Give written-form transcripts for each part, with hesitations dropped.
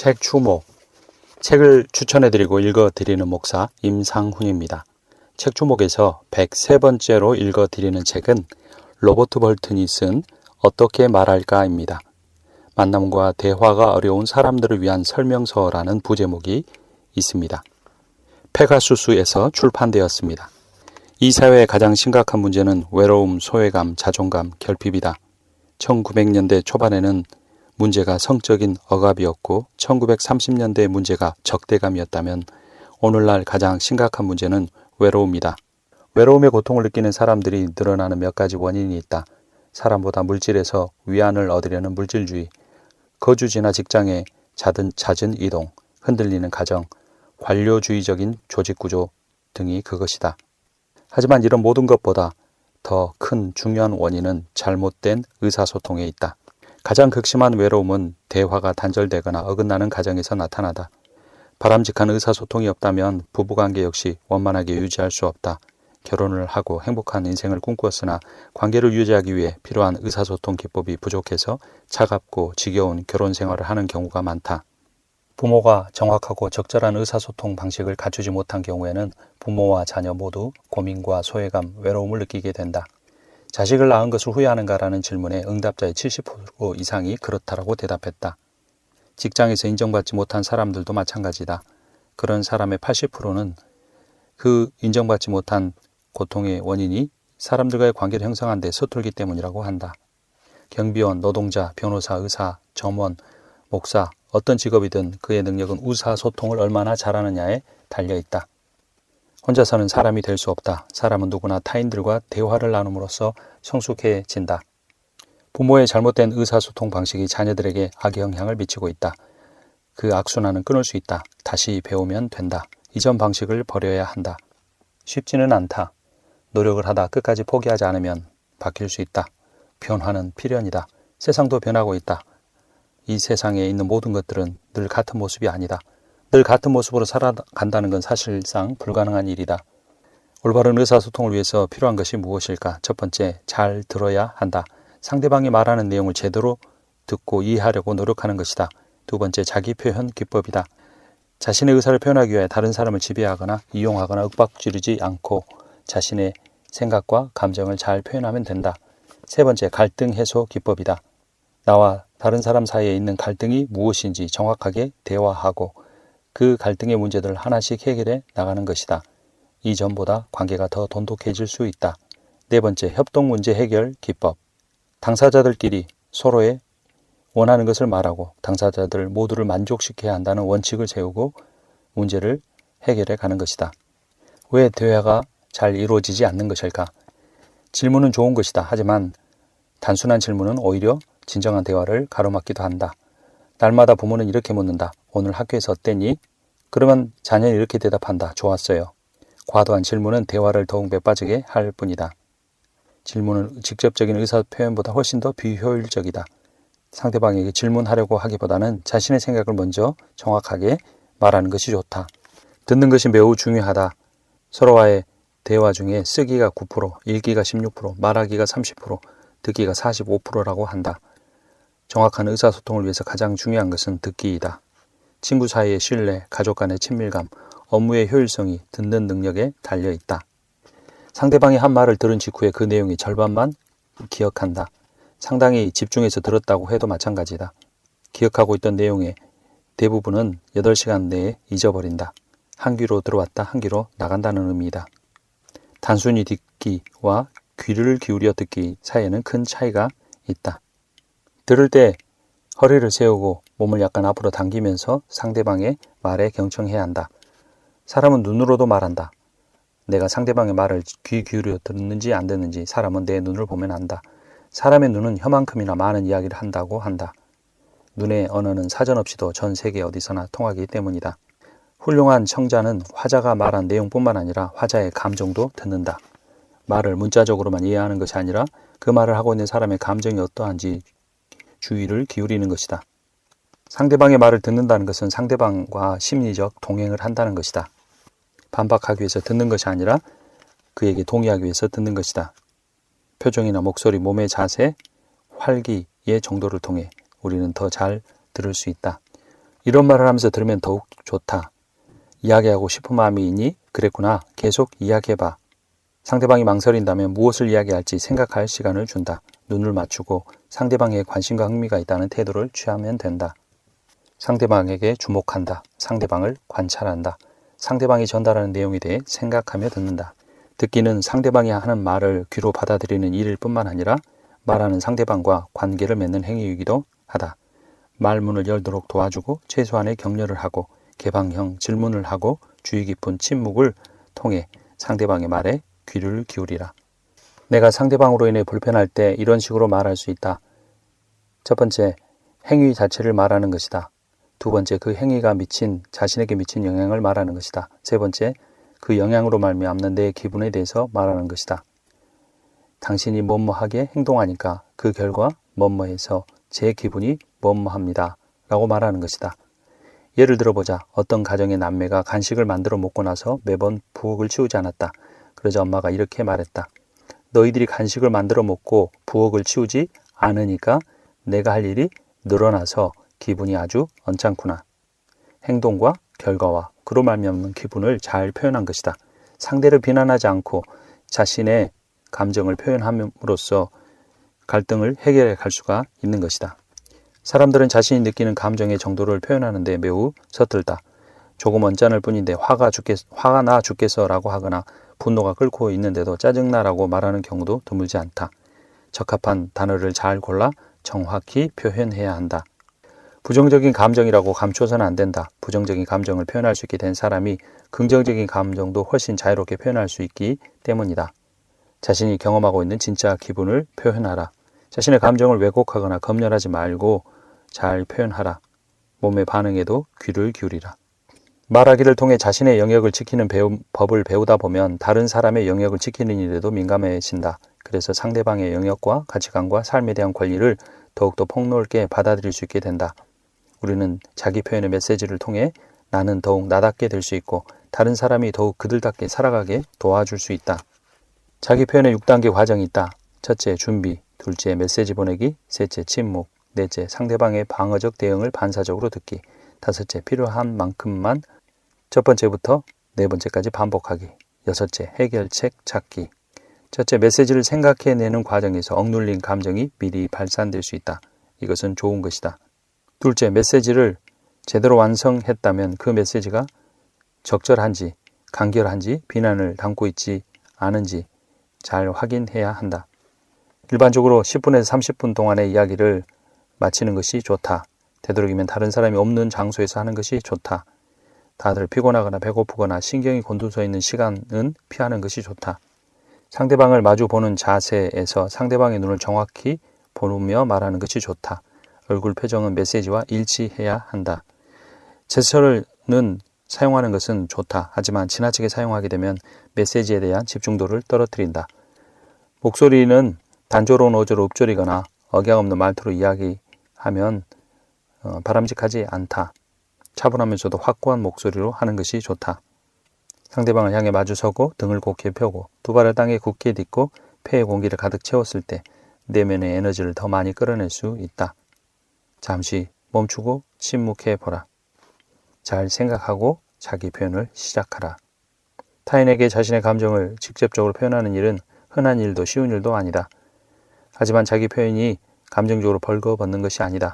책 추모. 책을 추천해드리고 읽어드리는 목사 임상훈입니다. 책 추목에서 103번째로 읽어드리는 책은 로버트 벌튼이 쓴 어떻게 말할까입니다. 만남과 대화가 어려운 사람들을 위한 설명서라는 부제목이 있습니다. 페가수스에서 출판되었습니다. 이 사회의 가장 심각한 문제는 외로움, 소외감, 자존감, 결핍이다. 1900년대 초반에는 문제가 성적인 억압이었고 1930년대 문제가 적대감이었다면 오늘날 가장 심각한 문제는 외로움이다. 외로움의 고통을 느끼는 사람들이 늘어나는 몇 가지 원인이 있다. 사람보다 물질에서 위안을 얻으려는 물질주의, 거주지나 직장의 잦은 이동, 흔들리는 가정, 관료주의적인 조직구조 등이 그것이다. 하지만 이런 모든 것보다 더 큰 중요한 원인은 잘못된 의사소통에 있다. 가장 극심한 외로움은 대화가 단절되거나 어긋나는 가정에서 나타나다. 바람직한 의사소통이 없다면 부부관계 역시 원만하게 유지할 수 없다. 결혼을 하고 행복한 인생을 꿈꾸었으나 관계를 유지하기 위해 필요한 의사소통 기법이 부족해서 차갑고 지겨운 결혼 생활을 하는 경우가 많다. 부모가 정확하고 적절한 의사소통 방식을 갖추지 못한 경우에는 부모와 자녀 모두 고민과 소외감, 외로움을 느끼게 된다. 자식을 낳은 것을 후회하는가라는 질문에 응답자의 70% 이상이 그렇다라고 대답했다. 직장에서 인정받지 못한 사람들도 마찬가지다. 그런 사람의 80%는 그 인정받지 못한 고통의 원인이 사람들과의 관계를 형성한 데 서툴기 때문이라고 한다. 경비원, 노동자, 변호사, 의사, 점원, 목사, 어떤 직업이든 그의 능력은 의사소통을 얼마나 잘하느냐에 달려있다. 혼자서는 사람이 될 수 없다. 사람은 누구나 타인들과 대화를 나눔으로써 성숙해진다. 부모의 잘못된 의사소통 방식이 자녀들에게 악영향을 미치고 있다. 그 악순환은 끊을 수 있다. 다시 배우면 된다. 이전 방식을 버려야 한다. 쉽지는 않다. 노력을 하다 끝까지 포기하지 않으면 바뀔 수 있다. 변화는 필연이다. 세상도 변하고 있다. 이 세상에 있는 모든 것들은 늘 같은 모습이 아니다. 늘 같은 모습으로 살아간다는 건 사실상 불가능한 일이다. 올바른 의사소통을 위해서 필요한 것이 무엇일까? 첫 번째, 잘 들어야 한다. 상대방이 말하는 내용을 제대로 듣고 이해하려고 노력하는 것이다. 두 번째, 자기 표현 기법이다. 자신의 의사를 표현하기 위해 다른 사람을 지배하거나 이용하거나 윽박지르지 않고 자신의 생각과 감정을 잘 표현하면 된다. 세 번째, 갈등 해소 기법이다. 나와 다른 사람 사이에 있는 갈등이 무엇인지 정확하게 대화하고 그 갈등의 문제들을 하나씩 해결해 나가는 것이다. 이전보다 관계가 더 돈독해질 수 있다. 네 번째, 협동 문제 해결 기법. 당사자들끼리 서로의 원하는 것을 말하고 당사자들 모두를 만족시켜야 한다는 원칙을 세우고 문제를 해결해 가는 것이다. 왜 대화가 잘 이루어지지 않는 것일까? 질문은 좋은 것이다. 하지만 단순한 질문은 오히려 진정한 대화를 가로막기도 한다. 날마다 부모는 이렇게 묻는다. 오늘 학교에서 어땠니? 그러면 자녀는 이렇게 대답한다. 좋았어요. 과도한 질문은 대화를 더욱 매빠지게 할 뿐이다. 질문은 직접적인 의사 표현보다 훨씬 더 비효율적이다. 상대방에게 질문하려고 하기보다는 자신의 생각을 먼저 정확하게 말하는 것이 좋다. 듣는 것이 매우 중요하다. 서로와의 대화 중에 쓰기가 9%, 읽기가 16%, 말하기가 30%, 듣기가 45%라고 한다. 정확한 의사소통을 위해서 가장 중요한 것은 듣기이다. 친구 사이의 신뢰, 가족 간의 친밀감, 업무의 효율성이 듣는 능력에 달려있다. 상대방이 한 말을 들은 직후에 그 내용의 절반만 기억한다. 상당히 집중해서 들었다고 해도 마찬가지다. 기억하고 있던 내용의 대부분은 8시간 내에 잊어버린다. 한 귀로 들어왔다 한 귀로 나간다는 의미이다. 단순히 듣기와 귀를 기울여 듣기 사이에는 큰 차이가 있다. 들을 때 허리를 세우고 몸을 약간 앞으로 당기면서 상대방의 말에 경청해야 한다. 사람은 눈으로도 말한다. 내가 상대방의 말을 귀 기울여 듣는지 안 듣는지 사람은 내 눈을 보면 안다. 사람의 눈은 혀만큼이나 많은 이야기를 한다고 한다. 눈의 언어는 사전 없이도 전 세계 어디서나 통하기 때문이다. 훌륭한 청자는 화자가 말한 내용뿐만 아니라 화자의 감정도 듣는다. 말을 문자적으로만 이해하는 것이 아니라 그 말을 하고 있는 사람의 감정이 어떠한지 주의를 기울이는 것이다. 상대방의 말을 듣는다는 것은 상대방과 심리적 동행을 한다는 것이다. 반박하기 위해서 듣는 것이 아니라 그에게 동의하기 위해서 듣는 것이다. 표정이나 목소리, 몸의 자세, 활기의 정도를 통해 우리는 더 잘 들을 수 있다. 이런 말을 하면서 들으면 더욱 좋다. 이야기하고 싶은 마음이 있니? 그랬구나. 계속 이야기해봐. 상대방이 망설인다면 무엇을 이야기할지 생각할 시간을 준다. 눈을 맞추고 상대방에게 관심과 흥미가 있다는 태도를 취하면 된다. 상대방에게 주목한다. 상대방을 관찰한다. 상대방이 전달하는 내용에 대해 생각하며 듣는다. 듣기는 상대방이 하는 말을 귀로 받아들이는 일일 뿐만 아니라 말하는 상대방과 관계를 맺는 행위이기도 하다. 말문을 열도록 도와주고 최소한의 격려를 하고 개방형 질문을 하고 주의 깊은 침묵을 통해 상대방의 말에 귀를 기울이라. 내가 상대방으로 인해 불편할 때 이런 식으로 말할 수 있다. 첫 번째, 행위 자체를 말하는 것이다. 두 번째, 그 행위가 자신에게 미친 영향을 말하는 것이다. 세 번째, 그 영향으로 말미암는 내 기분에 대해서 말하는 것이다. 당신이 뭐뭐하게 행동하니까 그 결과 뭐뭐해서 제 기분이 뭐뭐합니다. 라고 말하는 것이다. 예를 들어보자. 어떤 가정의 남매가 간식을 만들어 먹고 나서 매번 부엌을 치우지 않았다. 그러자 엄마가 이렇게 말했다. 너희들이 간식을 만들어 먹고 부엌을 치우지 않으니까 내가 할 일이 늘어나서 기분이 아주 언짢구나. 행동과 결과와 그로 말미암는 기분을 잘 표현한 것이다. 상대를 비난하지 않고 자신의 감정을 표현함으로써 갈등을 해결해 갈 수가 있는 것이다. 사람들은 자신이 느끼는 감정의 정도를 표현하는 데 매우 서툴다. 조금 언짢을 뿐인데 화가 나 죽겠어 라고 하거나 분노가 끓고 있는데도 짜증나라고 말하는 경우도 드물지 않다. 적합한 단어를 잘 골라 정확히 표현해야 한다. 부정적인 감정이라고 감춰서는 안 된다. 부정적인 감정을 표현할 수 있게 된 사람이 긍정적인 감정도 훨씬 자유롭게 표현할 수 있기 때문이다. 자신이 경험하고 있는 진짜 기분을 표현하라. 자신의 감정을 왜곡하거나 검열하지 말고 잘 표현하라. 몸의 반응에도 귀를 기울이라. 말하기를 통해 자신의 영역을 지키는 법을 배우다 보면 다른 사람의 영역을 지키는 일에도 민감해진다. 그래서 상대방의 영역과 가치관과 삶에 대한 권리를 더욱더 폭넓게 받아들일 수 있게 된다. 우리는 자기 표현의 메시지를 통해 나는 더욱 나답게 될 수 있고 다른 사람이 더욱 그들답게 살아가게 도와줄 수 있다. 자기 표현의 6단계 과정이 있다. 첫째, 준비. 둘째, 메시지 보내기. 셋째, 침묵. 넷째, 상대방의 방어적 대응을 반사적으로 듣기. 다섯째, 필요한 만큼만 첫 번째부터 네 번째까지 반복하기. 여섯째, 해결책 찾기. 첫째, 메시지를 생각해내는 과정에서 억눌린 감정이 미리 발산될 수 있다. 이것은 좋은 것이다. 둘째, 메시지를 제대로 완성했다면 그 메시지가 적절한지, 간결한지, 비난을 담고 있지 않은지 잘 확인해야 한다. 일반적으로 10분에서 30분 동안의 이야기를 마치는 것이 좋다. 되도록이면 다른 사람이 없는 장소에서 하는 것이 좋다. 다들 피곤하거나 배고프거나 신경이 곤두서 있는 시간은 피하는 것이 좋다. 상대방을 마주 보는 자세에서 상대방의 눈을 정확히 보며 말하는 것이 좋다. 얼굴 표정은 메시지와 일치해야 한다. 제스처는 사용하는 것은 좋다. 하지만 지나치게 사용하게 되면 메시지에 대한 집중도를 떨어뜨린다. 목소리는 단조로운 어조로 읊조리거나 억양 없는 말투로 이야기하면 바람직하지 않다. 차분하면서도 확고한 목소리로 하는 것이 좋다. 상대방을 향해 마주서고 등을 곧게 펴고 두 발을 땅에 굳게 딛고 폐에 공기를 가득 채웠을 때 내면의 에너지를 더 많이 끌어낼 수 있다. 잠시 멈추고 침묵해 보라. 잘 생각하고 자기 표현을 시작하라. 타인에게 자신의 감정을 직접적으로 표현하는 일은 흔한 일도 쉬운 일도 아니다. 하지만 자기 표현이 감정적으로 벌거벗는 것이 아니다.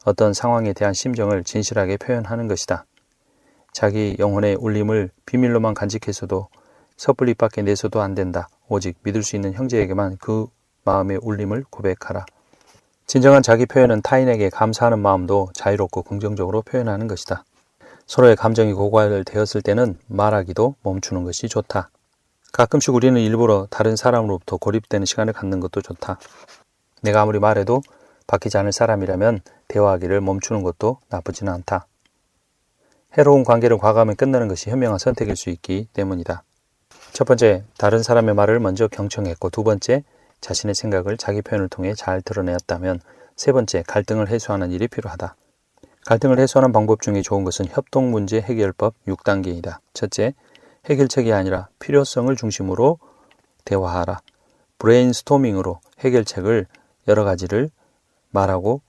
어떤 상황에 대한 심정을 진실하게 표현하는 것이다. 자기 영혼의 울림을 비밀로만 간직해서도 섣불리 밖에 내서도 안 된다. 오직 믿을 수 있는 형제에게만 그 마음의 울림을 고백하라. 진정한 자기 표현은 타인에게 감사하는 마음도 자유롭고 긍정적으로 표현하는 것이다. 서로의 감정이 고갈되었을 때는 말하기도 멈추는 것이 좋다. 가끔씩 우리는 일부러 다른 사람으로부터 고립되는 시간을 갖는 것도 좋다. 내가 아무리 말해도 바뀌지 않을 사람이라면 대화하기를 멈추는 것도 나쁘지는 않다. 해로운 관계를 과감히 끝내는 것이 현명한 선택일 수 있기 때문이다. 첫 번째, 다른 사람의 말을 먼저 경청했고 두 번째, 자신의 생각을 자기 표현을 통해 잘 드러내었다면 세 번째, 갈등을 해소하는 일이 필요하다. 갈등을 해소하는 방법 중에 좋은 것은 협동문제 해결법 6단계이다. 첫째, 해결책이 아니라 필요성을 중심으로 대화하라. 브레인스토밍으로 해결책을 여러 가지를 말하고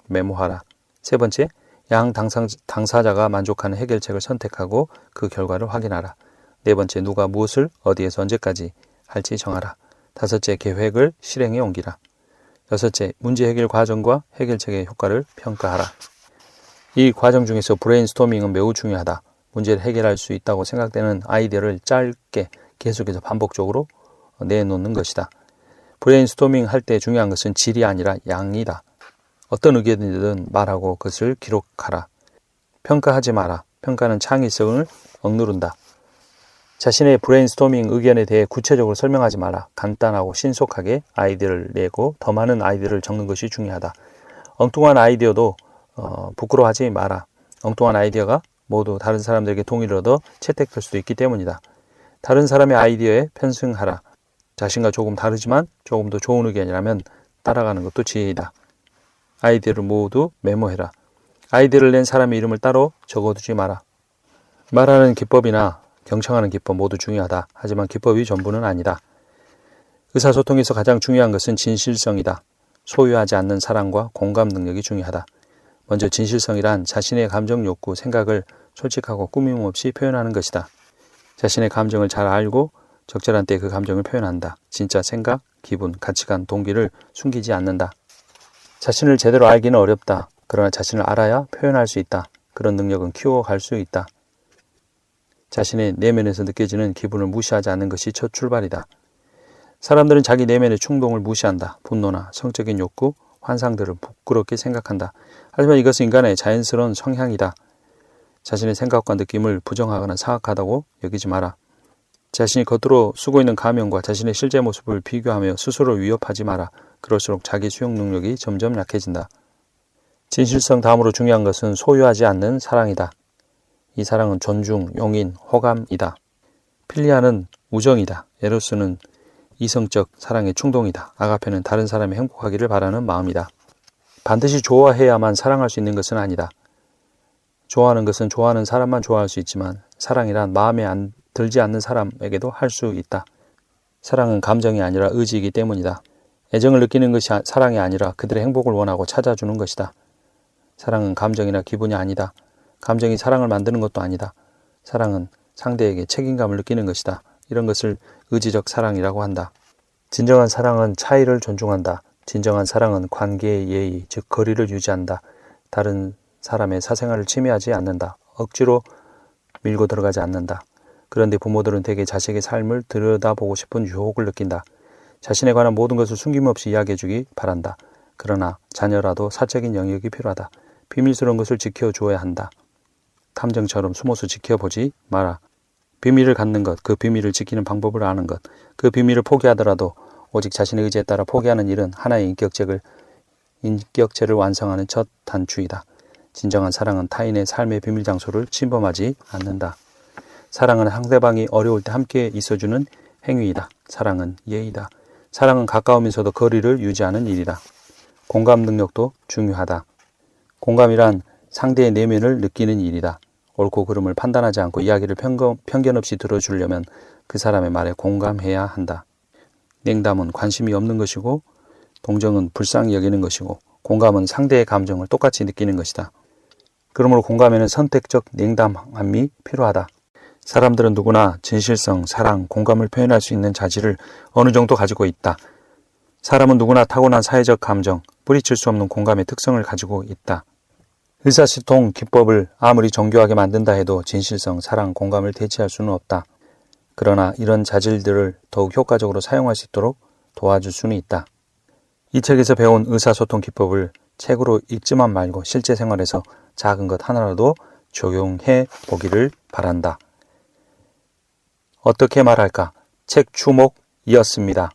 메모하라. 세 번째, 양 당사자가 만족하는 해결책을 선택하고 그 결과를 확인하라. 네 번째, 누가 무엇을 어디에서 언제까지 할지 정하라. 다섯째, 계획을 실행에 옮기라. 여섯째, 문제 해결 과정과 해결책의 효과를 평가하라. 이 과정 중에서 브레인스토밍은 매우 중요하다. 문제를 해결할 수 있다고 생각되는 아이디어를 짧게 계속해서 반복적으로 내놓는 것이다. 브레인스토밍 할 때 중요한 것은 질이 아니라 양이다. 어떤 의견이든 말하고 그것을 기록하라. 평가하지 마라. 평가는 창의성을 억누른다. 자신의 브레인스토밍 의견에 대해 구체적으로 설명하지 마라. 간단하고 신속하게 아이디어를 내고 더 많은 아이디어를 적는 것이 중요하다. 엉뚱한 아이디어도 부끄러워하지 마라. 엉뚱한 아이디어가 모두 다른 사람들에게 동의를 얻어 채택될 수도 있기 때문이다. 다른 사람의 아이디어에 편승하라. 자신과 조금 다르지만 조금 더 좋은 의견이라면 따라가는 것도 지혜이다. 아이디어를 모두 메모해라. 아이디어를 낸 사람의 이름을 따로 적어두지 마라. 말하는 기법이나 경청하는 기법 모두 중요하다. 하지만 기법이 전부는 아니다. 의사소통에서 가장 중요한 것은 진실성이다. 소유하지 않는 사랑과 공감 능력이 중요하다. 먼저 진실성이란 자신의 감정, 욕구, 생각을 솔직하고 꾸밈없이 표현하는 것이다. 자신의 감정을 잘 알고 적절한 때 그 감정을 표현한다. 진짜 생각, 기분, 가치관, 동기를 숨기지 않는다. 자신을 제대로 알기는 어렵다. 그러나 자신을 알아야 표현할 수 있다. 그런 능력은 키워갈 수 있다. 자신의 내면에서 느껴지는 기분을 무시하지 않는 것이 첫 출발이다. 사람들은 자기 내면의 충동을 무시한다. 분노나 성적인 욕구, 환상들을 부끄럽게 생각한다. 하지만 이것은 인간의 자연스러운 성향이다. 자신의 생각과 느낌을 부정하거나 사악하다고 여기지 마라. 자신이 겉으로 쓰고 있는 가면과 자신의 실제 모습을 비교하며 스스로 위협하지 마라. 그럴수록 자기 수용 능력이 점점 약해진다. 진실성 다음으로 중요한 것은 소유하지 않는 사랑이다. 이 사랑은 존중, 용인, 호감이다. 필리아는 우정이다. 에로스는 이성적 사랑의 충동이다. 아가페는 다른 사람이 행복하기를 바라는 마음이다. 반드시 좋아해야만 사랑할 수 있는 것은 아니다. 좋아하는 것은 좋아하는 사람만 좋아할 수 있지만 사랑이란 마음에 들지 않는 사람에게도 할 수 있다. 사랑은 감정이 아니라 의지이기 때문이다. 애정을 느끼는 것이 사랑이 아니라 그들의 행복을 원하고 찾아주는 것이다. 사랑은 감정이나 기분이 아니다. 감정이 사랑을 만드는 것도 아니다. 사랑은 상대에게 책임감을 느끼는 것이다. 이런 것을 의지적 사랑이라고 한다. 진정한 사랑은 차이를 존중한다. 진정한 사랑은 관계의 예의, 즉 거리를 유지한다. 다른 사람의 사생활을 침해하지 않는다. 억지로 밀고 들어가지 않는다. 그런데 부모들은 대개 자식의 삶을 들여다보고 싶은 유혹을 느낀다. 자신에 관한 모든 것을 숨김없이 이야기해주기 바란다. 그러나 자녀라도 사적인 영역이 필요하다. 비밀스러운 것을 지켜줘야 한다. 탐정처럼 숨어서 지켜보지 마라. 비밀을 갖는 것, 그 비밀을 지키는 방법을 아는 것, 그 비밀을 포기하더라도 오직 자신의 의지에 따라 포기하는 일은 하나의 인격체를 완성하는 첫 단추이다. 진정한 사랑은 타인의 삶의 비밀 장소를 침범하지 않는다. 사랑은 상대방이 어려울 때 함께 있어주는 행위이다. 사랑은 예의다. 사랑은 가까우면서도 거리를 유지하는 일이다. 공감 능력도 중요하다. 공감이란 상대의 내면을 느끼는 일이다. 옳고 그름을 판단하지 않고 이야기를 편견 없이 들어주려면 그 사람의 말에 공감해야 한다. 냉담은 관심이 없는 것이고 동정은 불쌍히 여기는 것이고 공감은 상대의 감정을 똑같이 느끼는 것이다. 그러므로 공감에는 선택적 냉담함이 필요하다. 사람들은 누구나 진실성, 사랑, 공감을 표현할 수 있는 자질을 어느 정도 가지고 있다. 사람은 누구나 타고난 사회적 감정, 뿌리칠 수 없는 공감의 특성을 가지고 있다. 의사소통 기법을 아무리 정교하게 만든다 해도 진실성, 사랑, 공감을 대체할 수는 없다. 그러나 이런 자질들을 더욱 효과적으로 사용할 수 있도록 도와줄 수는 있다. 이 책에서 배운 의사소통 기법을 책으로 읽지만 말고 실제 생활에서 작은 것 하나라도 적용해 보기를 바란다. 어떻게 말할까? 책 추목이었습니다.